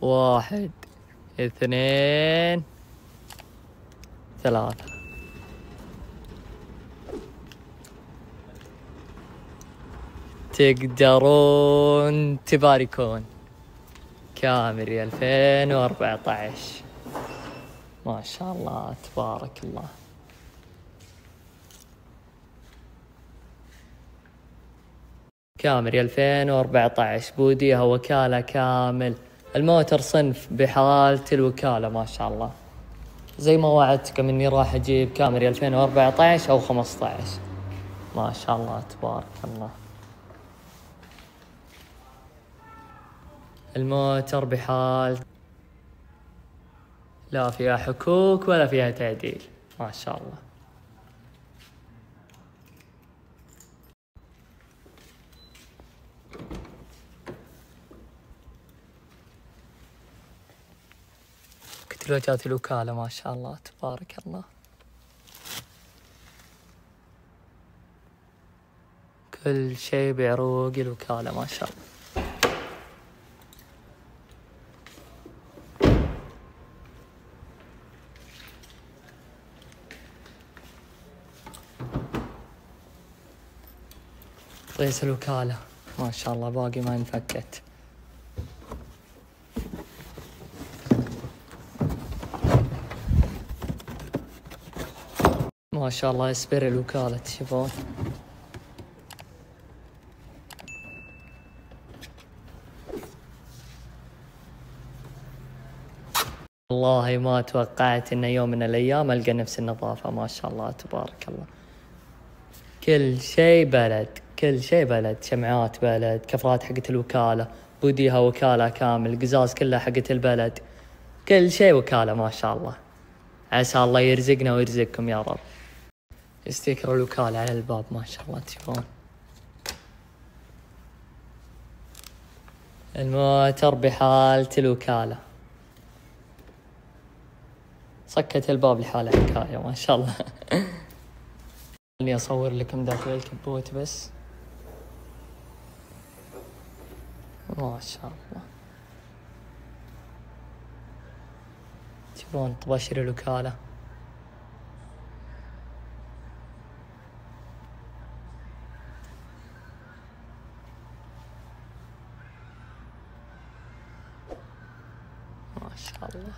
1 2 3. تقدرون تباركون. كاميري 2014. ما شاء الله تبارك الله. كاميري 2014 بوديها وكالة كامل. الموتر صنف بحالة الوكالة ما شاء الله. زي ما وعدتكم اني راح اجيب كاميري 2014 او 15. ما شاء الله تبارك الله. الموتر بحال لا فيها حكوك ولا فيها تعديل. ما شاء الله. كتالوجات الوكالة ما شاء الله تبارك الله. كل شيء بعروق الوكالة ما شاء الله. قيس الوكالة ما شاء الله باقي ما انفكت. ما شاء الله اسبر الوكالة تشوفون. والله ما توقعت ان يوم من الايام القى نفس النظافة ما شاء الله تبارك الله. كل شيء بلد، كل شيء بلد، شمعات بلد، كفرات حقت الوكالة، بوديها وكالة كامل، قزاز كلها حقت البلد، كل شيء وكالة ما شاء الله. عسى الله يرزقنا ويرزقكم يا رب. استيكر الوكالة على الباب ما شاء الله تشوفون. الموتر بحالة الوكالة. صكت الباب لحالة حكاية ما شاء الله. خليني أصور لكم داخل الكبوت بس. ما شاء الله تشوفون طباشر الوكالة. ما شاء الله.